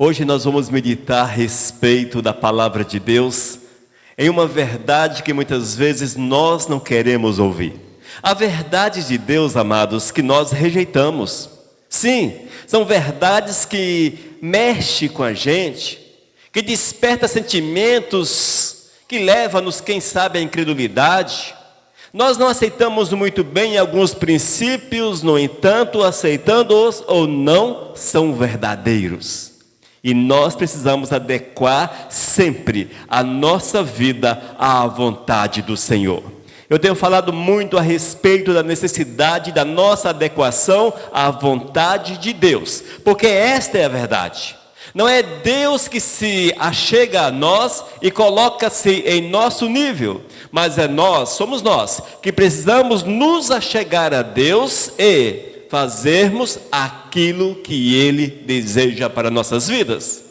Hoje nós vamos meditar a respeito da palavra de Deus em uma verdade que muitas vezes nós não queremos ouvir. A verdade de Deus, amados, que nós rejeitamos. Sim, são verdades que mexem com a gente, que despertam sentimentos, que levam-nos, quem sabe, à incredulidade. Nós não aceitamos muito bem alguns princípios, no entanto, aceitando-os ou não, são verdadeiros. E nós precisamos adequar sempre a nossa vida à vontade do Senhor. Eu tenho falado muito a respeito da necessidade da nossa adequação à vontade de Deus, porque esta é a verdade. Não é Deus que se achega a nós e coloca-se em nosso nível, mas somos nós, que precisamos nos achegar a Deus e fazermos aquilo que Ele deseja para nossas vidas.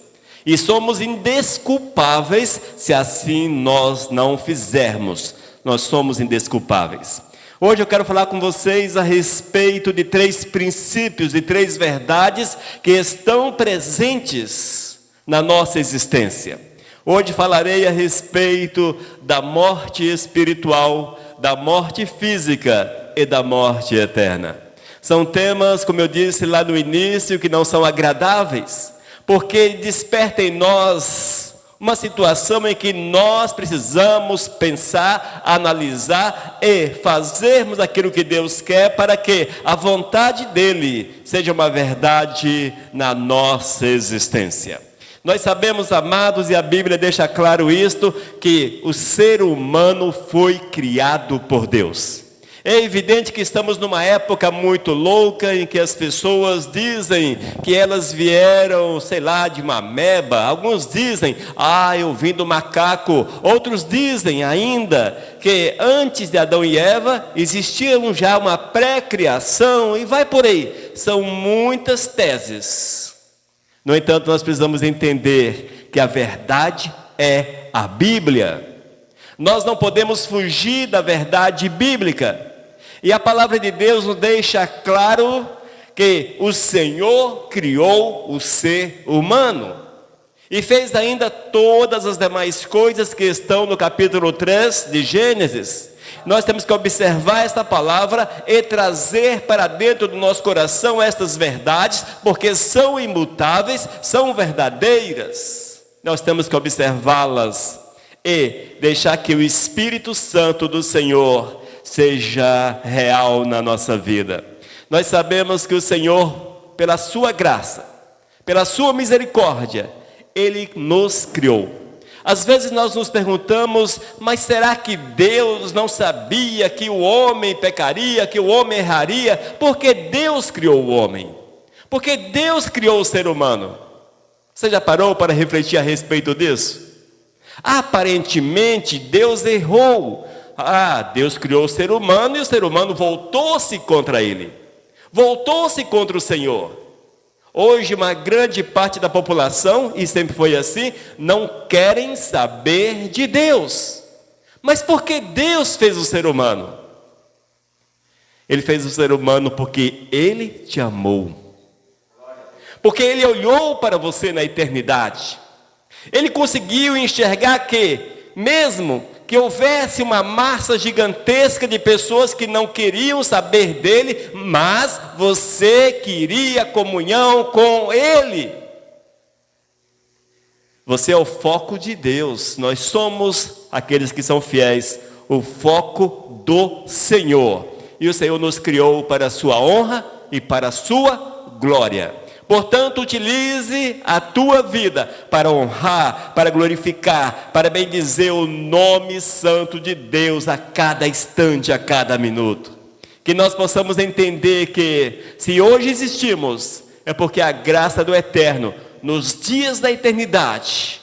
E somos indesculpáveis se assim nós não fizermos. Nós somos indesculpáveis. Hoje eu quero falar com vocês a respeito de 3 princípios e 3 verdades que estão presentes na nossa existência. Hoje falarei a respeito da morte espiritual, da morte física e da morte eterna. São temas, como eu disse lá no início, que não são agradáveis, porque despertam em nós uma situação em que nós precisamos pensar, analisar e fazermos aquilo que Deus quer para que a vontade dEle seja uma verdade na nossa existência. Nós sabemos, amados, e a Bíblia deixa claro isto, que o ser humano foi criado por Deus. É evidente que estamos numa época muito louca em que as pessoas dizem que elas vieram, de uma ameba. Alguns dizem, eu vim do macaco. Outros dizem ainda que antes de Adão e Eva existia já uma pré-criação e vai por aí. São muitas teses. No entanto, nós precisamos entender que a verdade é a Bíblia. Nós não podemos fugir da verdade bíblica. E a palavra de Deus nos deixa claro que o Senhor criou o ser humano. E fez ainda todas as demais coisas que estão no capítulo 3 de Gênesis. Nós temos que observar esta palavra e trazer para dentro do nosso coração estas verdades, porque são imutáveis, são verdadeiras. Nós temos que observá-las e deixar que o Espírito Santo do Senhor seja real na nossa vida. Nós sabemos que o Senhor, pela sua graça, pela sua misericórdia, Ele nos criou. Às vezes nós nos perguntamos, mas será que Deus não sabia que o homem pecaria, que o homem erraria? Porque Deus criou o homem. Porque Deus criou o ser humano. Você já parou para refletir a respeito disso? Aparentemente Deus errou. Deus criou o ser humano e o ser humano voltou-se contra ele. Voltou-se contra o Senhor. Hoje uma grande parte da população, e sempre foi assim, não querem saber de Deus. Mas por que Deus fez o ser humano? Ele fez o ser humano porque Ele te amou. Porque Ele olhou para você na eternidade. Ele conseguiu enxergar que, mesmo que houvesse uma massa gigantesca de pessoas que não queriam saber dele, mas você queria comunhão com ele. Você é o foco de Deus. Nós somos aqueles que são fiéis, o foco do Senhor. E o Senhor nos criou para a sua honra e para a sua glória. Portanto, utilize a tua vida para honrar, para glorificar, para bendizer o nome santo de Deus a cada instante, a cada minuto. Que nós possamos entender que, se hoje existimos, é porque a graça do Eterno, nos dias da eternidade,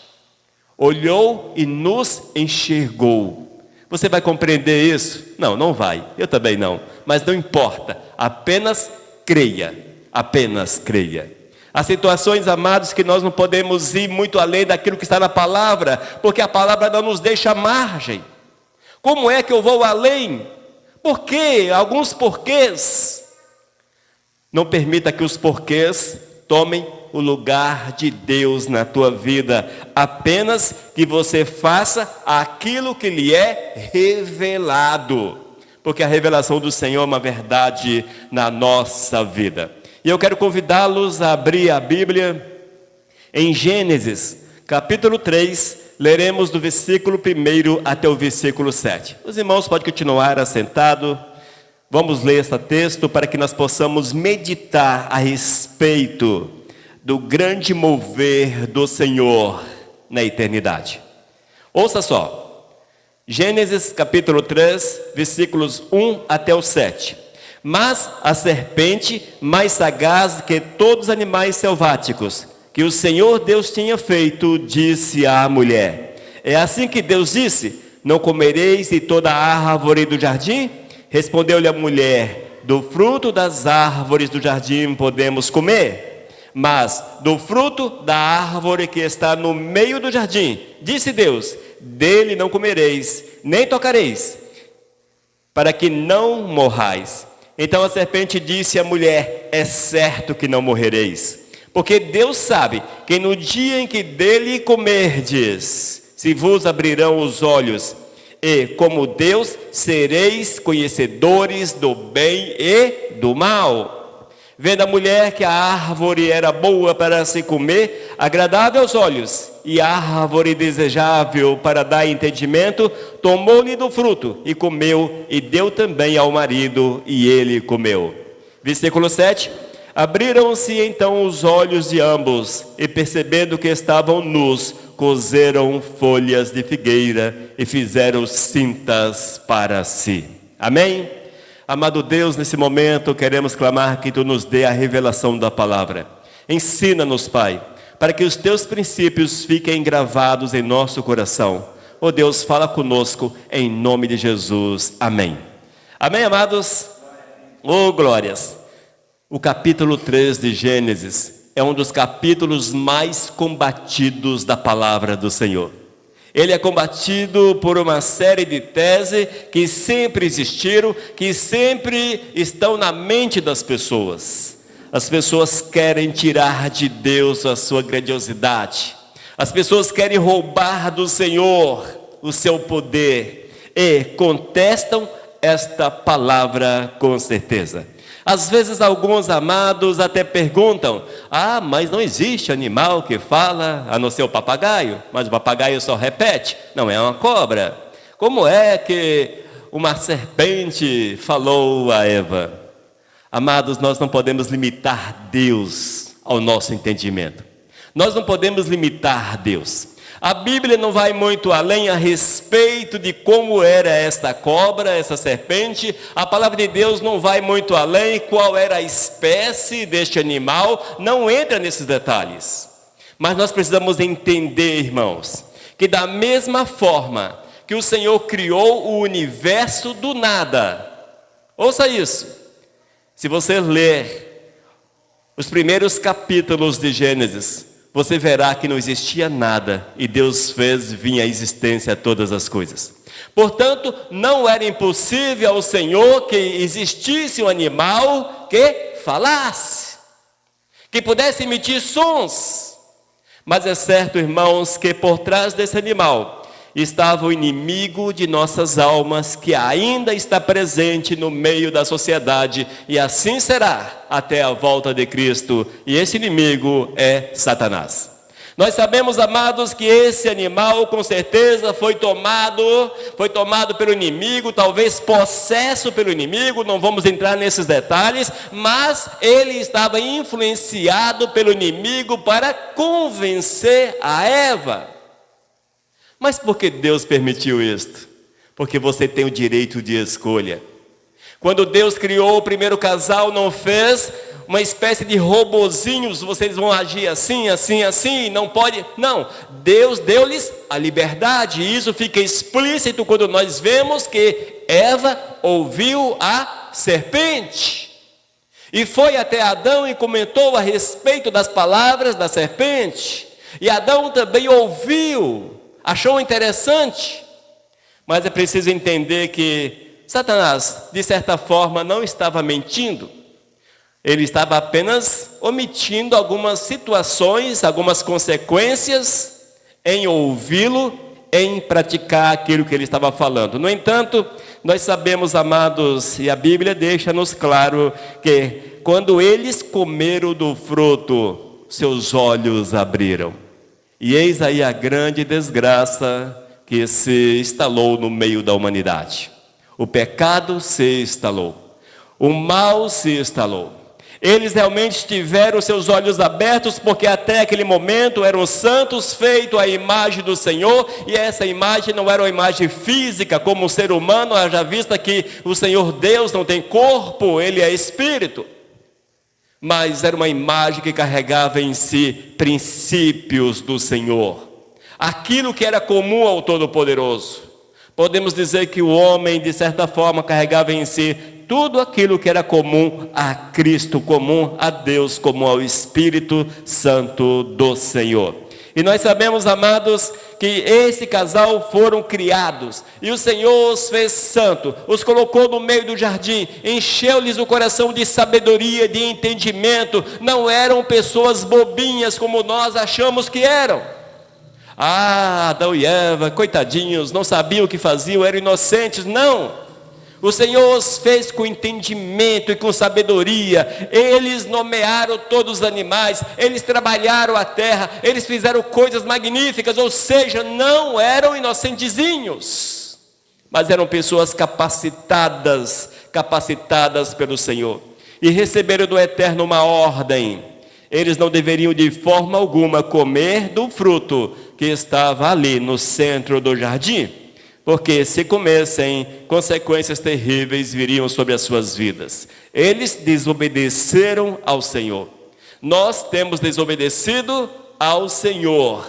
olhou e nos enxergou. Você vai compreender isso? Não, não vai. Eu também não. Mas não importa. Apenas creia. Apenas creia. Há situações, amados, que nós não podemos ir muito além daquilo que está na palavra, porque a palavra não nos deixa margem. Como é que eu vou além? Por quê? Alguns porquês. Não permita que os porquês tomem o lugar de Deus na tua vida, apenas que você faça aquilo que lhe é revelado, porque a revelação do Senhor é uma verdade na nossa vida. E eu quero convidá-los a abrir a Bíblia em Gênesis, capítulo 3, leremos do versículo 1 até o versículo 7. Os irmãos podem continuar assentados. Vamos ler esse texto para que nós possamos meditar a respeito do grande mover do Senhor na eternidade. Ouça só, Gênesis capítulo 3, versículos 1 até o 7. Mas a serpente, mais sagaz que todos os animais selváticos, que o Senhor Deus tinha feito, disse à mulher: é assim que Deus disse: não comereis de toda a árvore do jardim? Respondeu-lhe a mulher: do fruto das árvores do jardim podemos comer, mas do fruto da árvore que está no meio do jardim, disse Deus: dele não comereis, nem tocareis, para que não morrais. Então a serpente disse à mulher: é certo que não morrereis, porque Deus sabe que no dia em que dele comerdes, se vos abrirão os olhos, e como Deus sereis conhecedores do bem e do mal. Vendo a mulher que a árvore era boa para se comer, agradável aos olhos, e a árvore desejável para dar entendimento, tomou-lhe do fruto e comeu, e deu também ao marido, e ele comeu. Versículo 7. Abriram-se então os olhos de ambos, e percebendo que estavam nus, coseram folhas de figueira e fizeram cintas para si. Amém? Amado Deus, nesse momento queremos clamar que Tu nos dê a revelação da palavra. Ensina-nos, Pai, para que os Teus princípios fiquem gravados em nosso coração. Oh Deus, fala conosco em nome de Jesus. Amém. Amém, amados? Oh, glórias! O capítulo 3 de Gênesis é um dos capítulos mais combatidos da palavra do Senhor. Ele é combatido por uma série de teses que sempre existiram, que sempre estão na mente das pessoas. As pessoas querem tirar de Deus a sua grandiosidade. As pessoas querem roubar do Senhor o seu poder e contestam esta palavra com certeza. Às vezes alguns amados até perguntam: mas não existe animal que fala, a não ser o papagaio, mas o papagaio só repete, não é uma cobra. Como é que uma serpente falou a Eva? Amados, nós não podemos limitar Deus ao nosso entendimento. Nós não podemos limitar Deus. A Bíblia não vai muito além a respeito de como era esta cobra, essa serpente. A palavra de Deus não vai muito além qual era a espécie deste animal. Não entra nesses detalhes. Mas nós precisamos entender, irmãos, que da mesma forma que o Senhor criou o universo do nada. Ouça isso. Se você ler os primeiros capítulos de Gênesis, você verá que não existia nada e Deus fez vir à existência todas as coisas. Portanto, não era impossível ao Senhor que existisse um animal que falasse, que pudesse emitir sons. Mas é certo, irmãos, que por trás desse animal estava o inimigo de nossas almas, que ainda está presente no meio da sociedade, e assim será até a volta de Cristo, e esse inimigo é Satanás. Nós sabemos, amados, que esse animal com certeza foi tomado pelo inimigo, talvez possesso pelo inimigo, não vamos entrar nesses detalhes, mas ele estava influenciado pelo inimigo para convencer a Eva. Mas por que Deus permitiu isto? Porque você tem o direito de escolha. Quando Deus criou o primeiro casal, não fez uma espécie de robozinhos, vocês vão agir assim, assim, assim, não pode. Não, Deus deu-lhes a liberdade, e isso fica explícito quando nós vemos que Eva ouviu a serpente. E foi até Adão e comentou a respeito das palavras da serpente. E Adão também ouviu, achou interessante, mas é preciso entender que Satanás, de certa forma, não estava mentindo. Ele estava apenas omitindo algumas situações, algumas consequências em ouvi-lo, em praticar aquilo que ele estava falando. No entanto, nós sabemos, amados, e a Bíblia deixa-nos claro que quando eles comeram do fruto, seus olhos abriram. E eis aí a grande desgraça que se instalou no meio da humanidade. O pecado se instalou, o mal se instalou. Eles realmente tiveram seus olhos abertos, porque até aquele momento eram santos feitos à imagem do Senhor, e essa imagem não era uma imagem física, como um ser humano, haja vista que o Senhor Deus não tem corpo, Ele é Espírito. Mas era uma imagem que carregava em si princípios do Senhor, aquilo que era comum ao Todo-Poderoso. Podemos dizer que o homem, de certa forma, carregava em si tudo aquilo que era comum a Cristo, comum a Deus, comum ao Espírito Santo do Senhor. E nós sabemos, amados, que esse casal foram criados, e o Senhor os fez santo, os colocou no meio do jardim, encheu-lhes o coração de sabedoria, de entendimento. Não eram pessoas bobinhas como nós achamos que eram. Adão e Eva, coitadinhos, não sabiam o que faziam, eram inocentes. Não! O Senhor os fez com entendimento e com sabedoria. Eles nomearam todos os animais, eles trabalharam a terra, eles fizeram coisas magníficas, ou seja, não eram inocentezinhos, mas eram pessoas capacitadas pelo Senhor, e receberam do Eterno uma ordem. Eles não deveriam de forma alguma comer do fruto que estava ali no centro do jardim, porque se comessem, consequências terríveis viriam sobre as suas vidas. Eles desobedeceram ao Senhor. Nós temos desobedecido ao Senhor.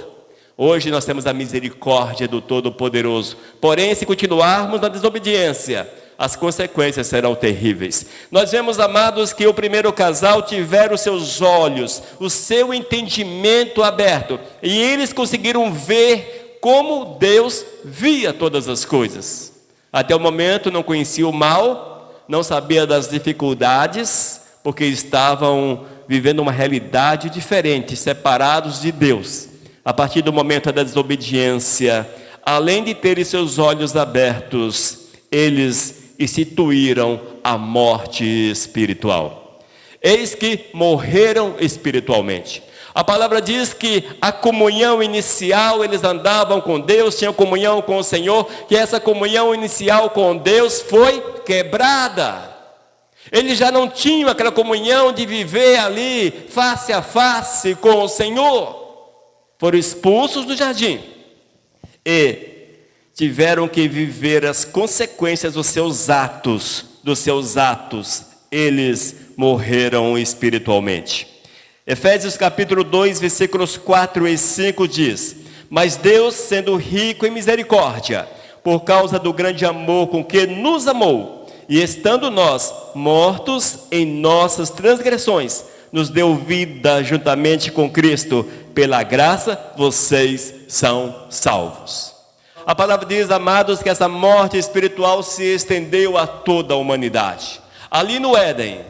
Hoje nós temos a misericórdia do Todo-Poderoso. Porém, se continuarmos na desobediência, as consequências serão terríveis. Nós vemos, amados, que o primeiro casal tiveram seus olhos, o seu entendimento aberto, e eles conseguiram ver como Deus via todas as coisas. Até o momento não conhecia o mal, não sabia das dificuldades, porque estavam vivendo uma realidade diferente, separados de Deus. A partir do momento da desobediência, além de terem seus olhos abertos, eles instituíram a morte espiritual. Eis que morreram espiritualmente. A palavra diz que a comunhão inicial, eles andavam com Deus, tinham comunhão com o Senhor, que essa comunhão inicial com Deus foi quebrada. Eles já não tinham aquela comunhão de viver ali, face a face com o Senhor. Foram expulsos do jardim e tiveram que viver as consequências dos seus atos. Eles morreram espiritualmente. Efésios capítulo 2, versículos 4 e 5 diz: Mas Deus, sendo rico em misericórdia, por causa do grande amor com que nos amou, e estando nós mortos em nossas transgressões, nos deu vida juntamente com Cristo. Pela graça, vocês são salvos. A palavra diz, amados, que essa morte espiritual se estendeu a toda a humanidade. Ali no Éden,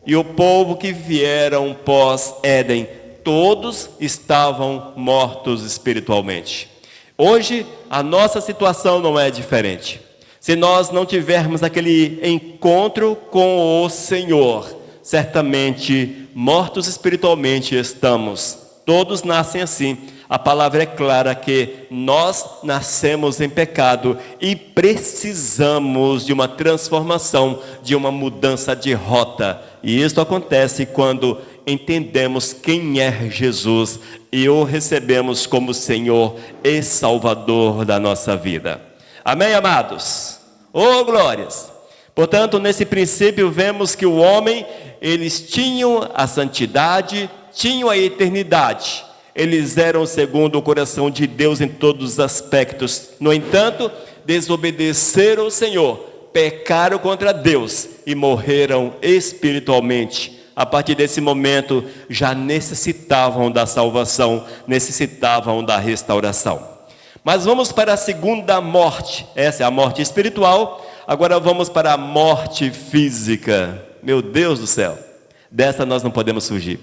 e o povo que vieram pós-Éden, todos estavam mortos espiritualmente. Hoje, a nossa situação não é diferente. Se nós não tivermos aquele encontro com o Senhor, certamente mortos espiritualmente estamos. Todos nascem assim. A palavra é clara que nós nascemos em pecado e precisamos de uma transformação, de uma mudança de rota. E isso acontece quando entendemos quem é Jesus e o recebemos como Senhor e Salvador da nossa vida. Amém, amados? Oh, glórias! Portanto, nesse princípio vemos que o homem, eles tinham a santidade, tinham a eternidade. Eles eram segundo o coração de Deus em todos os aspectos. No entanto, desobedeceram o Senhor, pecaram contra Deus e morreram espiritualmente. A partir desse momento, já necessitavam da salvação, necessitavam da restauração. Mas vamos para a segunda morte. Essa é a morte espiritual. Agora vamos para a morte física. Meu Deus do céu! Dessa nós não podemos fugir.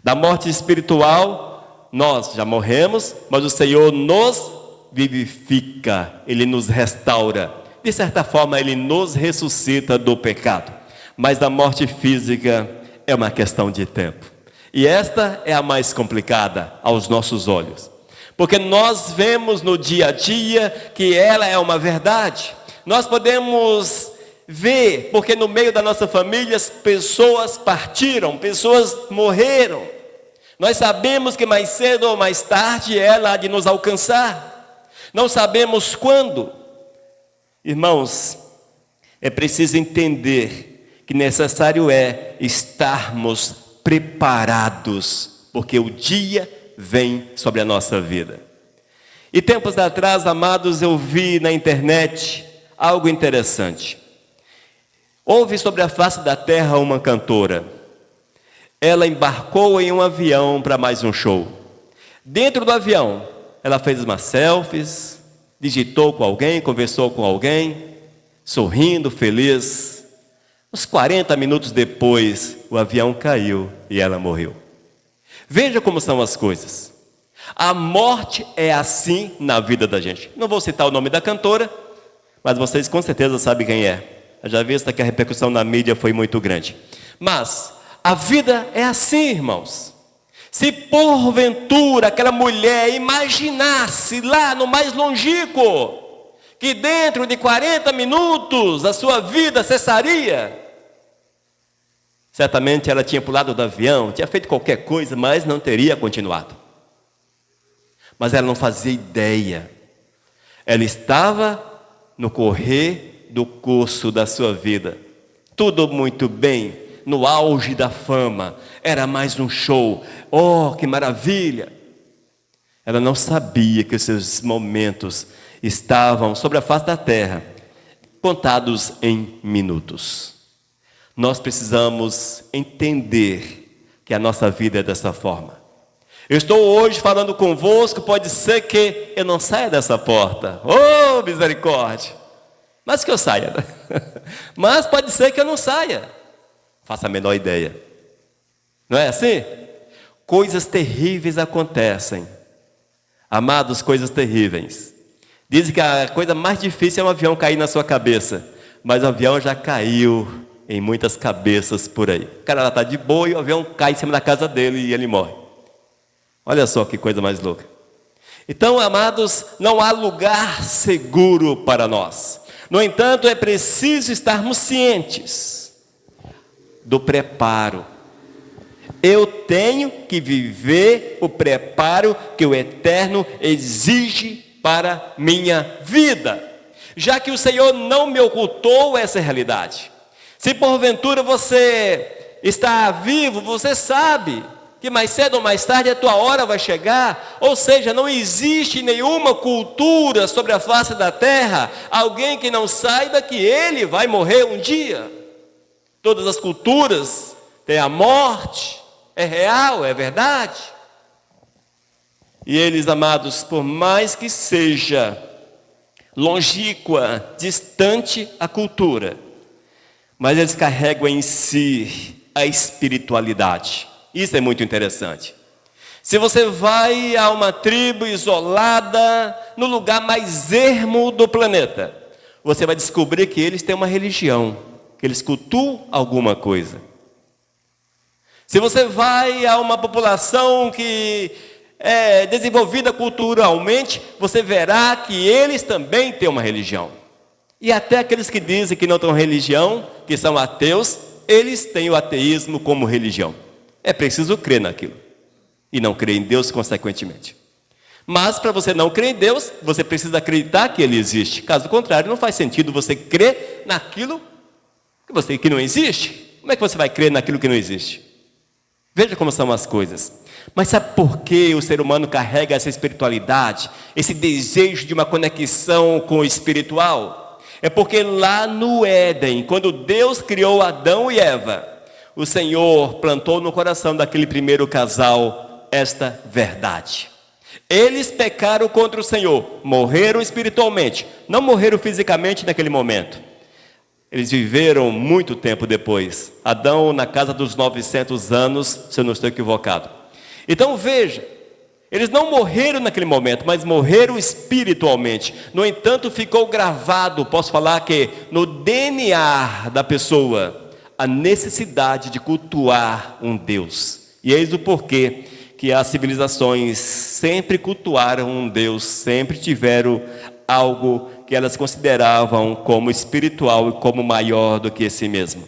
Da morte espiritual, nós já morremos, mas o Senhor nos vivifica, Ele nos restaura. De certa forma, Ele nos ressuscita do pecado. Mas da morte física é uma questão de tempo. E esta é a mais complicada aos nossos olhos. Porque nós vemos no dia a dia que ela é uma verdade. Nós podemos ver, porque no meio da nossa família as pessoas partiram, pessoas morreram. Nós sabemos que mais cedo ou mais tarde ela há de nos alcançar. Não sabemos quando. Irmãos, é preciso entender que necessário é estarmos preparados, porque o dia vem sobre a nossa vida. E tempos atrás, amados, eu vi na internet algo interessante. Houve sobre a face da terra uma cantora. Ela embarcou em um avião para mais um show. Dentro do avião, ela fez umas selfies, digitou com alguém, conversou com alguém, sorrindo, feliz. Uns 40 minutos depois, o avião caiu e ela morreu. Veja como são as coisas. A morte é assim na vida da gente. Não vou citar o nome da cantora, mas vocês com certeza sabem quem é. Eu já vi que a repercussão na mídia foi muito grande. Mas a vida é assim, irmãos. Se porventura aquela mulher imaginasse lá no mais longínquo que dentro de 40 minutos a sua vida cessaria, certamente ela tinha pulado do avião, tinha feito qualquer coisa, mas não teria continuado. Mas ela não fazia ideia. Ela estava no correr do curso da sua vida. Tudo muito bem, no auge da fama. Era mais um show. Oh, que maravilha! Ela não sabia que os seus momentos estavam sobre a face da terra, contados em minutos. Nós precisamos entender que a nossa vida é dessa forma. Eu estou hoje falando convosco, pode ser que eu não saia dessa porta. Oh, misericórdia! Mas que eu saia. Mas pode ser que eu não saia. Faça a menor ideia. Não é assim? Coisas terríveis acontecem. Amados, coisas terríveis. Dizem que a coisa mais difícil é um avião cair na sua cabeça. Mas o avião já caiu em muitas cabeças por aí. O cara está de boa e o avião cai em cima da casa dele e ele morre. Olha só que coisa mais louca. Então, amados, não há lugar seguro para nós. No entanto, é preciso estarmos cientes do preparo. Eu tenho que viver o preparo que o Eterno exige para minha vida, já que o Senhor não me ocultou essa realidade. Se porventura você está vivo, você sabe que mais cedo ou mais tarde a tua hora vai chegar. Ou seja, não existe nenhuma cultura sobre a face da terra, alguém que não saiba que ele vai morrer um dia. Todas as culturas têm a morte, é real, é verdade. E eles, amados, por mais que seja longínqua, distante a cultura, mas eles carregam em si a espiritualidade. Isso é muito interessante. Se você vai a uma tribo isolada, no lugar mais ermo do planeta, você vai descobrir que eles têm uma religião, que eles cultuam alguma coisa. Se você vai a uma população que é desenvolvida culturalmente, você verá que eles também têm uma religião. E até aqueles que dizem que não têm religião, que são ateus, eles têm o ateísmo como religião. É preciso crer naquilo. E não crer em Deus consequentemente. Mas para você não crer em Deus, você precisa acreditar que Ele existe. Caso contrário, não faz sentido você crer naquilo que não existe. Como é que você vai crer naquilo que não existe? Veja como são as coisas. Mas sabe por que o ser humano carrega essa espiritualidade? Esse desejo de uma conexão com o espiritual? É porque lá no Éden, quando Deus criou Adão e Eva, o Senhor plantou no coração daquele primeiro casal esta verdade. Eles pecaram contra o Senhor, morreram espiritualmente, não morreram fisicamente naquele momento. Eles viveram muito tempo depois. Adão na casa dos 900 anos, se eu não estou equivocado. Então veja, eles não morreram naquele momento, mas morreram espiritualmente. No entanto, ficou gravado, posso falar que no DNA da pessoa, a necessidade de cultuar um Deus. E eis o porquê que as civilizações sempre cultuaram um Deus, sempre tiveram algo que elas consideravam como espiritual e como maior do que si mesmo.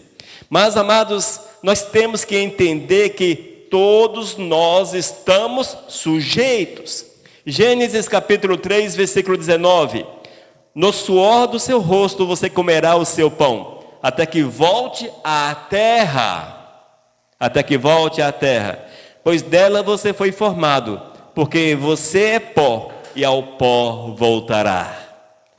Mas, amados, nós temos que entender que todos nós estamos sujeitos. Gênesis capítulo 3, versículo 19. No suor do seu rosto você comerá o seu pão, até que volte à terra. Até que volte à terra. Pois dela você foi formado, porque você é pó, e ao pó voltará.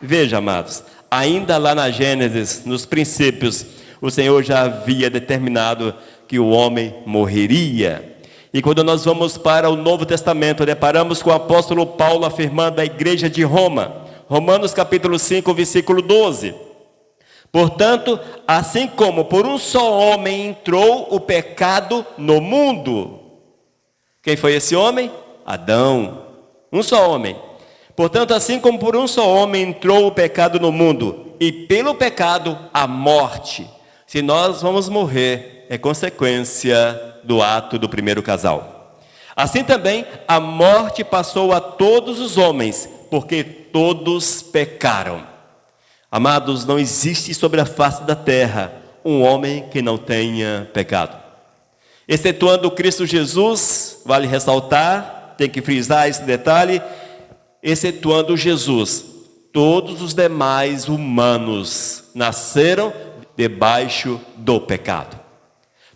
Veja, amados, ainda lá na Gênesis, nos princípios, o Senhor já havia determinado que o homem morreria. E quando nós vamos para o Novo Testamento, deparamos com o apóstolo Paulo afirmando à igreja de Roma, Romanos capítulo 5, versículo 12. Portanto, assim como por um só homem entrou o pecado no mundo. Quem foi esse homem? Adão. Um só homem. Portanto, assim como por um só homem entrou o pecado no mundo, e pelo pecado a morte. Se nós vamos morrer, é consequência do ato do primeiro casal. Assim também, a morte passou a todos os homens, porque todos pecaram. Amados, não existe sobre a face da terra um homem que não tenha pecado. Excetuando Cristo Jesus, vale ressaltar, tem que frisar esse detalhe, excetuando Jesus, todos os demais humanos nasceram debaixo do pecado.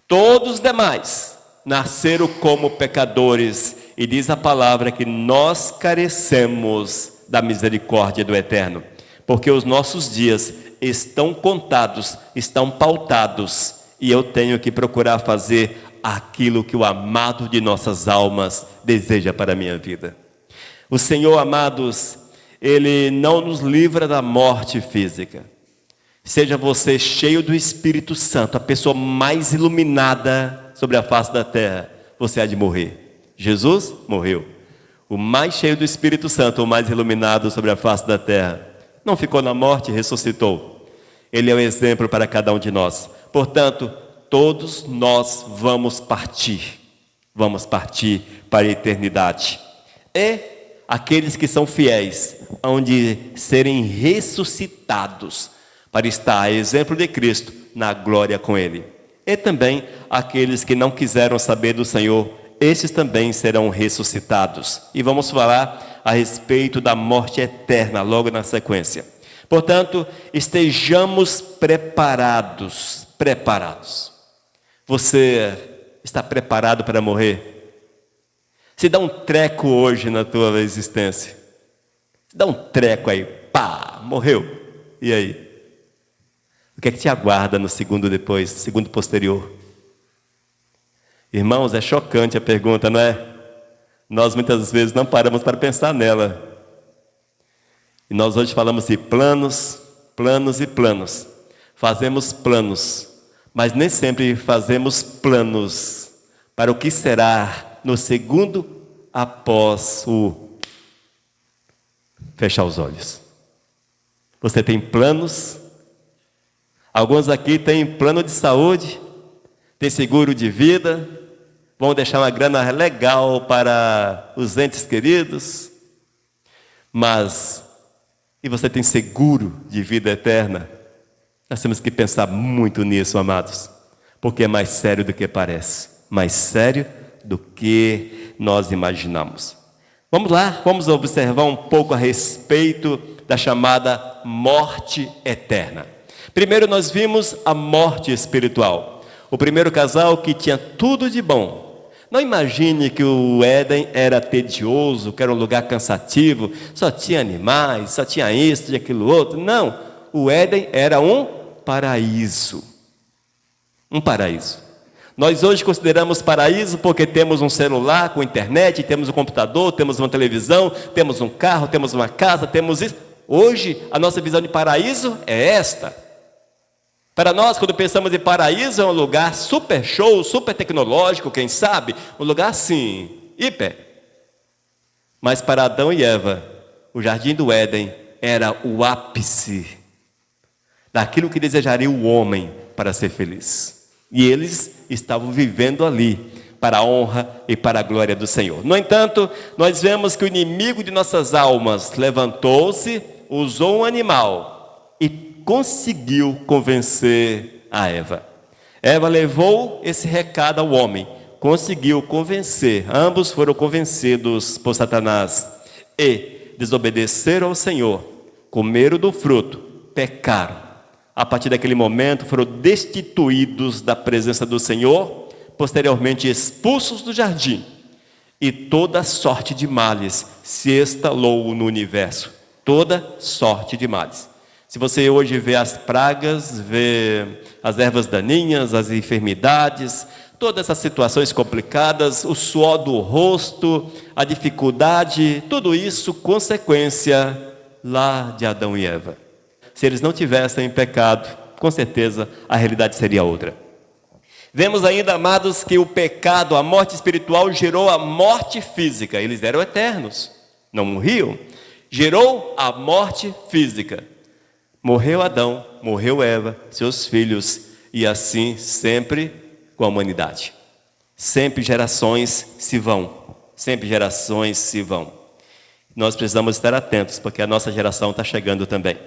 Todos os demais nasceram como pecadores, e diz a palavra que nós carecemos da misericórdia do Eterno, porque os nossos dias estão contados, estão pautados, e eu tenho que procurar fazer aquilo que o amado de nossas almas deseja para a minha vida. O Senhor, amados, Ele não nos livra da morte física. Seja você cheio do Espírito Santo, a pessoa mais iluminada sobre a face da terra, você há de morrer. Jesus morreu. O mais cheio do Espírito Santo, o mais iluminado sobre a face da terra, não ficou na morte, ressuscitou. Ele é um exemplo para cada um de nós. Portanto, todos nós vamos partir para a eternidade. E aqueles que são fiéis, hão de serem ressuscitados, para estar a exemplo de Cristo, na glória com Ele. E também aqueles que não quiseram saber do Senhor, esses também serão ressuscitados. E vamos falar a respeito da morte eterna, logo na sequência. Portanto, estejamos preparados. Você está preparado para morrer? Se dá um treco hoje na tua existência. Se dá um treco aí, pá, morreu. E aí? O que é que te aguarda no segundo depois, segundo posterior? Irmãos, é chocante a pergunta, não é? Nós muitas vezes não paramos para pensar nela. E nós hoje falamos de planos e planos. Fazemos planos, mas nem sempre fazemos planos para o que será no segundo após o fechar os olhos. Você tem planos? Alguns aqui têm plano de saúde, têm seguro de vida, vão deixar uma grana legal para os entes queridos, mas, e você tem seguro de vida eterna? Nós temos que pensar muito nisso, amados, porque é mais sério do que parece, mais sério do que nós imaginamos. Vamos lá, vamos observar um pouco a respeito da chamada morte eterna. Primeiro nós vimos a morte espiritual. O primeiro casal que tinha tudo de bom. Não imagine que o Éden era tedioso, que era um lugar cansativo, só tinha animais, só tinha isso e aquilo outro. Não, o Éden era um paraíso. Um paraíso. Nós hoje consideramos paraíso porque temos um celular com internet, temos um computador, temos uma televisão, temos um carro, temos uma casa, temos isso. Hoje a nossa visão de paraíso é esta. Para nós, quando pensamos em paraíso, é um lugar super show, super tecnológico, quem sabe? Um lugar assim, hiper. Mas para Adão e Eva, o jardim do Éden era o ápice daquilo que desejaria o homem para ser feliz. E eles estavam vivendo ali para a honra e para a glória do Senhor. No entanto, nós vemos que o inimigo de nossas almas levantou-se, usou um animal e conseguiu convencer a Eva. Eva levou esse recado ao homem, conseguiu convencer. Ambos foram convencidos por Satanás e desobedeceram ao Senhor, comeram do fruto, pecaram. A partir daquele momento foram destituídos da presença do Senhor, posteriormente expulsos do jardim. E toda sorte de males se instalou no universo. Toda sorte de males. Se você hoje vê as pragas, vê as ervas daninhas, as enfermidades, todas essas situações complicadas, o suor do rosto, a dificuldade, tudo isso consequência lá de Adão e Eva. Se eles não tivessem pecado, com certeza a realidade seria outra. Vemos ainda, amados, que o pecado, a morte espiritual, gerou a morte física. Eles eram eternos, não morriam. Gerou a morte física. Morreu Adão, morreu Eva, seus filhos, e assim sempre com a humanidade. Sempre gerações se vão. Sempre gerações se vão. Nós precisamos estar atentos, porque a nossa geração está chegando também.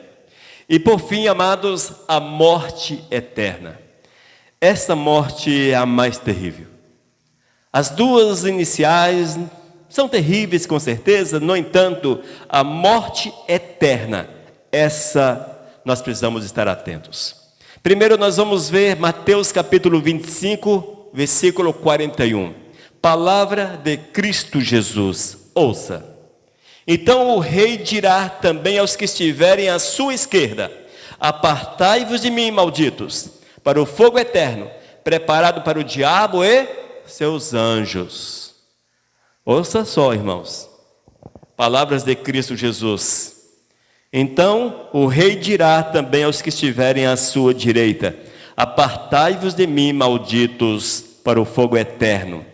E por fim, amados, a morte eterna. Essa morte é a mais terrível. As duas iniciais são terríveis com certeza, no entanto, a morte eterna, essa nós precisamos estar atentos. Primeiro nós vamos ver Mateus capítulo 25, versículo 41. Palavra de Cristo Jesus, ouça. Então o rei dirá também aos que estiverem à sua esquerda: apartai-vos de mim, malditos, para o fogo eterno, preparado para o diabo e seus anjos. Ouça só, irmãos, palavras de Cristo Jesus. Então o rei dirá também aos que estiverem à sua direita: apartai-vos de mim, malditos, para o fogo eterno.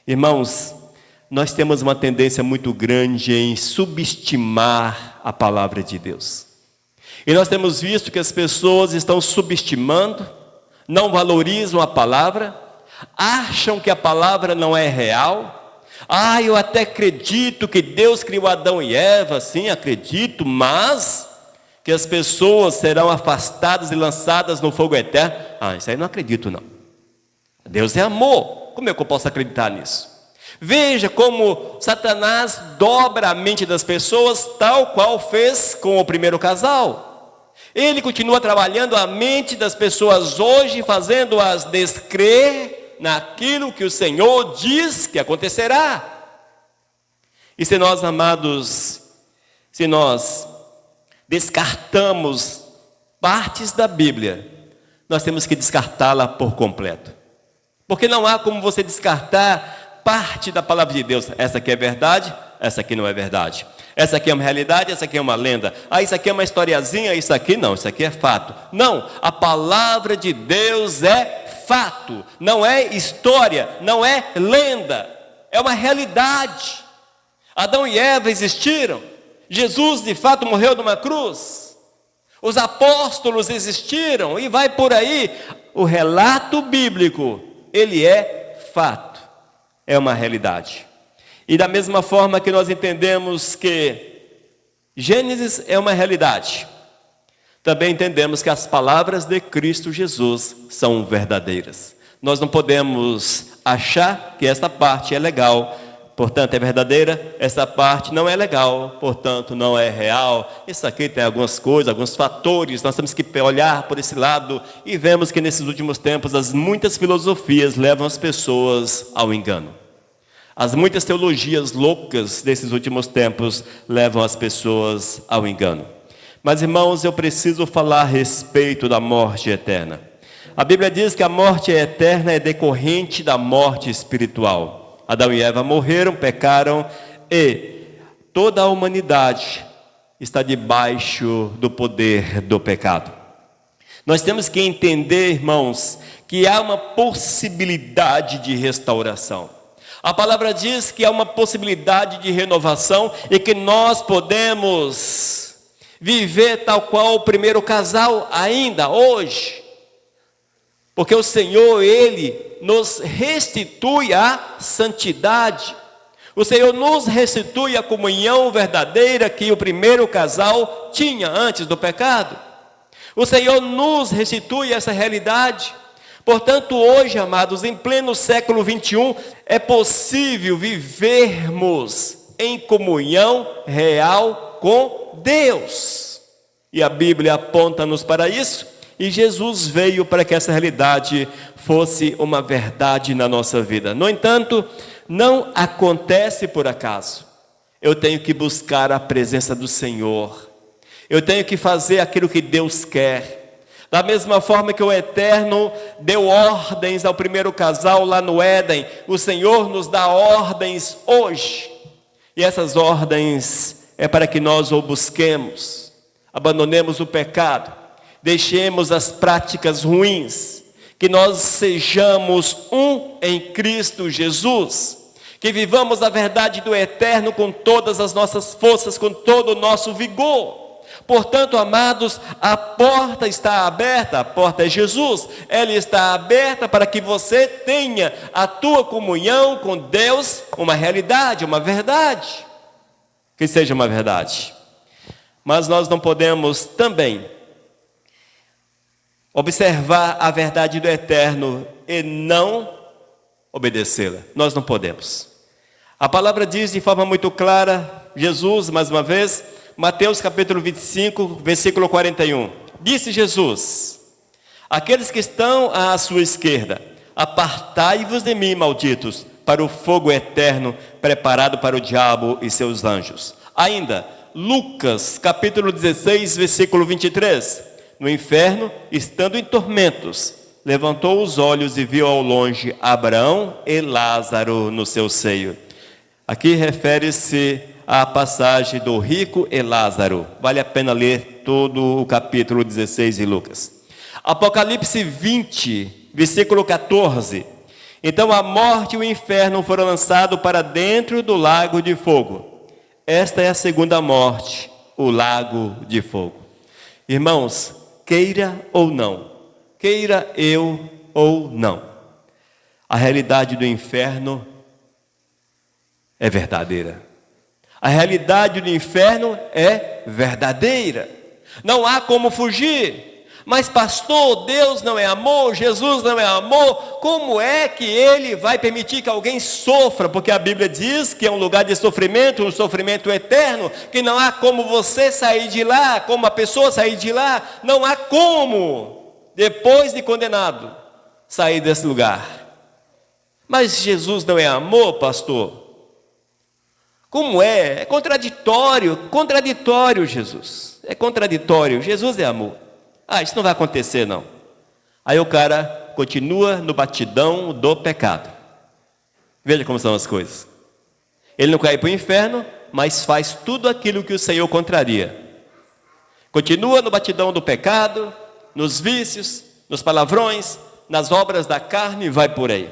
Irmãos, nós temos uma tendência muito grande em subestimar a palavra de Deus. E nós temos visto que as pessoas estão subestimando, não valorizam a palavra, acham que a palavra não é real. Eu até acredito que Deus criou Adão e Eva, sim, acredito, mas que as pessoas serão afastadas e lançadas no fogo eterno. Isso aí eu não acredito não. Deus é amor, como é que eu posso acreditar nisso? Veja como Satanás dobra a mente das pessoas, tal qual fez com o primeiro casal. Ele continua trabalhando a mente das pessoas hoje, fazendo-as descrer naquilo que o Senhor diz que acontecerá. E se nós, amados, se nós descartamos partes da Bíblia, nós temos que descartá-la por completo. Porque não há como você descartar parte da palavra de Deus. Essa aqui é verdade, essa aqui não é verdade. Essa aqui é uma realidade, essa aqui é uma lenda. Isso aqui é uma historiazinha, isso aqui não, isso aqui é fato. Não, a palavra de Deus é fato, não é história, não é lenda, é uma realidade. Adão e Eva existiram, Jesus de fato morreu numa cruz, os apóstolos existiram e vai por aí. O relato bíblico, ele é fato. É uma realidade. E da mesma forma que nós entendemos que Gênesis é uma realidade, também entendemos que as palavras de Cristo Jesus são verdadeiras. Nós não podemos achar que essa parte é legal, portanto é verdadeira, essa parte não é legal, portanto não é real. Isso aqui tem algumas coisas, alguns fatores, nós temos que olhar por esse lado e vemos que nesses últimos tempos as muitas filosofias levam as pessoas ao engano. As muitas teologias loucas desses últimos tempos levam as pessoas ao engano. Mas, irmãos, eu preciso falar a respeito da morte eterna. A Bíblia diz que a morte eterna é decorrente da morte espiritual. Adão e Eva morreram, pecaram e toda a humanidade está debaixo do poder do pecado. Nós temos que entender, irmãos, que há uma possibilidade de restauração. A palavra diz que há uma possibilidade de renovação e que nós podemos viver tal qual o primeiro casal ainda hoje. Porque o Senhor, Ele nos restitui a santidade. O Senhor nos restitui a comunhão verdadeira que o primeiro casal tinha antes do pecado. O Senhor nos restitui essa realidade. Portanto, hoje, amados, em pleno século 21, é possível vivermos em comunhão real com Deus. E a Bíblia aponta-nos para isso, e Jesus veio para que essa realidade fosse uma verdade na nossa vida. No entanto, não acontece por acaso. Eu tenho que buscar a presença do Senhor. Eu tenho que fazer aquilo que Deus quer. Da mesma forma que o Eterno deu ordens ao primeiro casal lá no Éden, o Senhor nos dá ordens hoje. E essas ordens é para que nós o busquemos, abandonemos o pecado, deixemos as práticas ruins, que nós sejamos um em Cristo Jesus, que vivamos a verdade do Eterno com todas as nossas forças, com todo o nosso vigor. Portanto, amados, a porta está aberta, a porta é Jesus, ela está aberta para que você tenha a tua comunhão com Deus, uma realidade, uma verdade, que seja uma verdade. Mas nós não podemos também observar a verdade do Eterno e não obedecê-la. Nós não podemos. A palavra diz de forma muito clara, Jesus, mais uma vez, Mateus capítulo 25, versículo 41. Disse Jesus: aqueles que estão à sua esquerda, apartai-vos de mim, malditos, para o fogo eterno preparado para o diabo e seus anjos. Ainda, Lucas capítulo 16, versículo 23. No inferno, estando em tormentos, levantou os olhos e viu ao longe Abraão e Lázaro no seu seio. Aqui refere-se à passagem do rico e Lázaro. Vale a pena ler todo o capítulo 16 de Lucas. Apocalipse 20, versículo 14. Então a morte e o inferno foram lançados para dentro do lago de fogo. Esta é a segunda morte, o lago de fogo. Irmãos, queira ou não, queira eu ou não, a realidade do inferno é verdadeira. A realidade do inferno é verdadeira. Não há como fugir. Mas pastor, Deus não é amor, Jesus não é amor. Como é que Ele vai permitir que alguém sofra? Porque a Bíblia diz que é um lugar de sofrimento, um sofrimento eterno, que não há como você sair de lá, como a pessoa sair de lá. Não há como, depois de condenado, sair desse lugar. Mas Jesus não é amor, pastor? Como é? É contraditório Jesus. É contraditório, Jesus é amor. Isso não vai acontecer não. Aí o cara continua no batidão do pecado. Veja como são as coisas. Ele não cai para o inferno, mas faz tudo aquilo que o Senhor contraria. Continua no batidão do pecado, nos vícios, nos palavrões, nas obras da carne e vai por aí.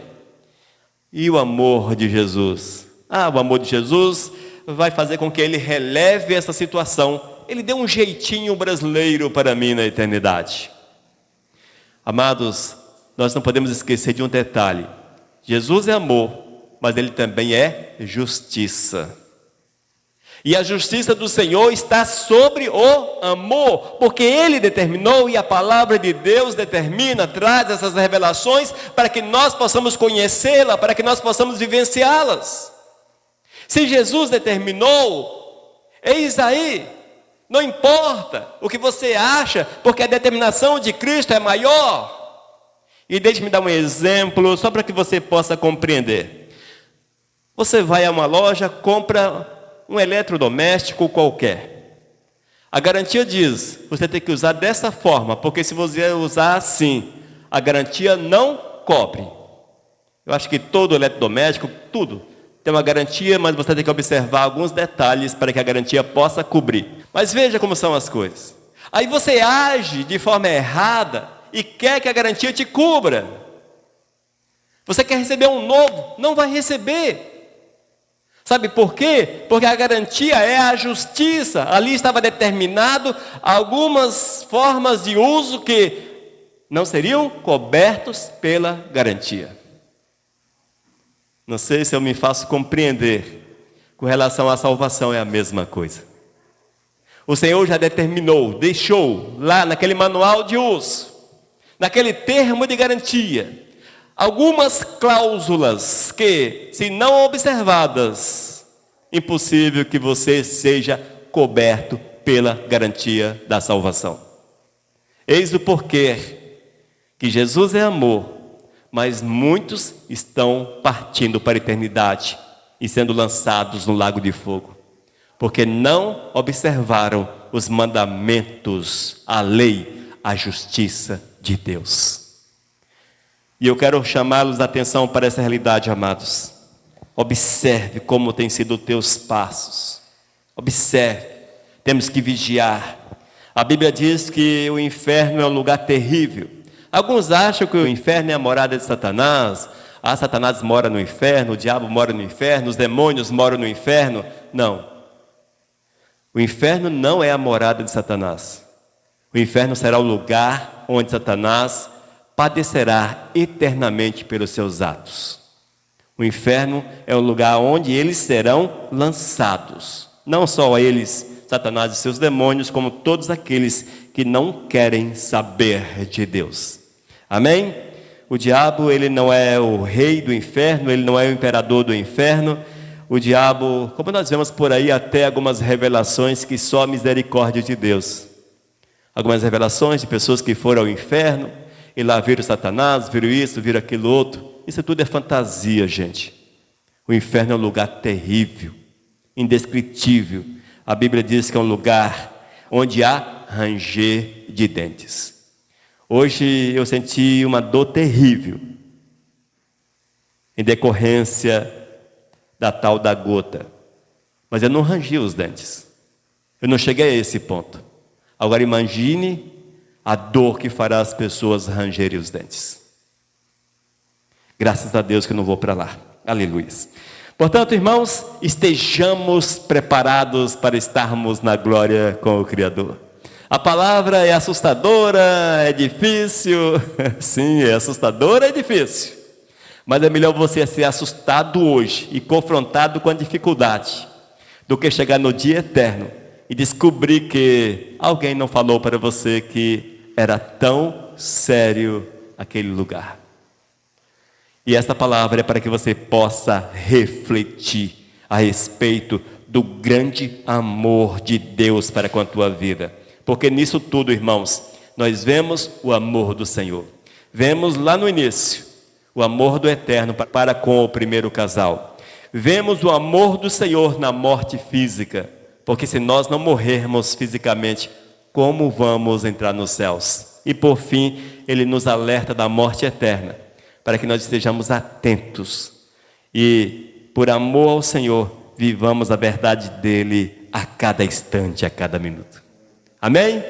E o amor de Jesus? O amor de Jesus vai fazer com que Ele releve essa situação. Ele deu um jeitinho brasileiro para mim na eternidade. Amados, nós não podemos esquecer de um detalhe. Jesus é amor, mas Ele também é justiça. E a justiça do Senhor está sobre o amor, porque Ele determinou e a palavra de Deus determina, traz essas revelações para que nós possamos conhecê-la, para que nós possamos vivenciá-las. Se Jesus determinou, eis aí, não importa o que você acha, porque a determinação de Cristo é maior. E deixe-me dar um exemplo, só para que você possa compreender. Você vai a uma loja, compra um eletrodoméstico qualquer. A garantia diz, você tem que usar dessa forma, porque se você usar assim, a garantia não cobre. Eu acho que todo eletrodoméstico, tudo, tem uma garantia, mas você tem que observar alguns detalhes para que a garantia possa cobrir. Mas veja como são as coisas. Aí você age de forma errada e quer que a garantia te cubra. Você quer receber um novo, não vai receber. Sabe por quê? Porque a garantia é a justiça. Ali estava determinado algumas formas de uso que não seriam cobertos pela garantia. Não sei se eu me faço compreender. Com relação à salvação é a mesma coisa. O Senhor já determinou, deixou lá naquele manual de uso, naquele termo de garantia, algumas cláusulas que, se não observadas, impossível que você seja coberto pela garantia da salvação. Eis o porquê que Jesus é amor, mas muitos estão partindo para a eternidade e sendo lançados no lago de fogo, porque não observaram os mandamentos, a lei, a justiça de Deus. E eu quero chamá-los a atenção para essa realidade, amados. Observe como têm sido os teus passos. Observe, temos que vigiar. A Bíblia diz que o inferno é um lugar terrível. Alguns acham que o inferno é a morada de Satanás. Satanás mora no inferno, o diabo mora no inferno, os demônios moram no inferno. Não. O inferno não é a morada de Satanás. O inferno será o lugar onde Satanás padecerá eternamente pelos seus atos. O inferno é o lugar onde eles serão lançados. Não só eles, Satanás e seus demônios, como todos aqueles que não querem saber de Deus. Amém? O diabo, ele não é o rei do inferno, ele não é o imperador do inferno. O diabo, como nós vemos por aí até algumas revelações que só a misericórdia de Deus. Algumas revelações de pessoas que foram ao inferno, e lá viram Satanás, viram isso, viram aquilo outro. Isso tudo é fantasia, gente. O inferno é um lugar terrível, indescritível. A Bíblia diz que é um lugar onde há ranger de dentes. Hoje eu senti uma dor terrível, em decorrência da tal da gota. Mas eu não rangi os dentes. Eu não cheguei a esse ponto. Agora imagine a dor que fará as pessoas rangerem os dentes. Graças a Deus que eu não vou para lá. Aleluia. Portanto, irmãos, estejamos preparados para estarmos na glória com o Criador. A palavra é assustadora, é difícil. Sim, é assustadora, é difícil. Mas é melhor você ser assustado hoje e confrontado com a dificuldade, do que chegar no dia eterno e descobrir que alguém não falou para você que era tão sério aquele lugar. E esta palavra é para que você possa refletir a respeito do grande amor de Deus para com a tua vida. Porque nisso tudo, irmãos, nós vemos o amor do Senhor. Vemos lá no início o amor do Eterno para com o primeiro casal. Vemos o amor do Senhor na morte física. Porque se nós não morrermos fisicamente, como vamos entrar nos céus? E por fim, ele nos alerta da morte eterna, para que nós estejamos atentos e, por amor ao Senhor, vivamos a verdade dele a cada instante, a cada minuto. Amém?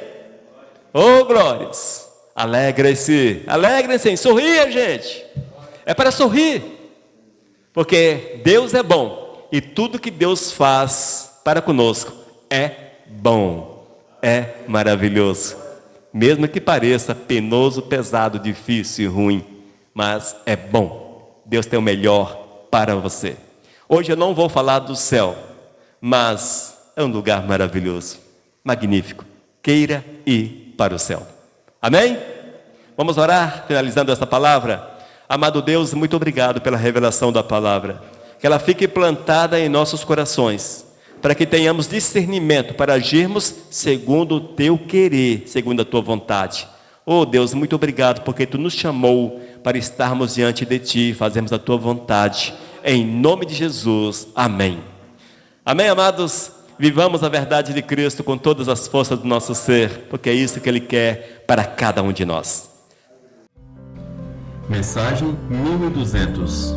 Oh, glórias! Alegrem-se, sorria, gente. É para sorrir, porque Deus é bom e tudo que Deus faz para conosco é bom, é maravilhoso, mesmo que pareça penoso, pesado, difícil e ruim, mas é bom. Deus tem o melhor para você. Hoje eu não vou falar do céu, mas é um lugar maravilhoso, magnífico. Queira ir para o céu. Amém? Vamos orar, finalizando esta palavra. Amado Deus, muito obrigado pela revelação da palavra. Que ela fique plantada em nossos corações, para que tenhamos discernimento para agirmos segundo o teu querer, segundo a tua vontade. Oh Deus, muito obrigado, porque tu nos chamou para estarmos diante de ti, fazermos a tua vontade. Em nome de Jesus, amém. Amém, amados? Vivamos a verdade de Cristo com todas as forças do nosso ser, porque é isso que Ele quer para cada um de nós. Mensagem 1200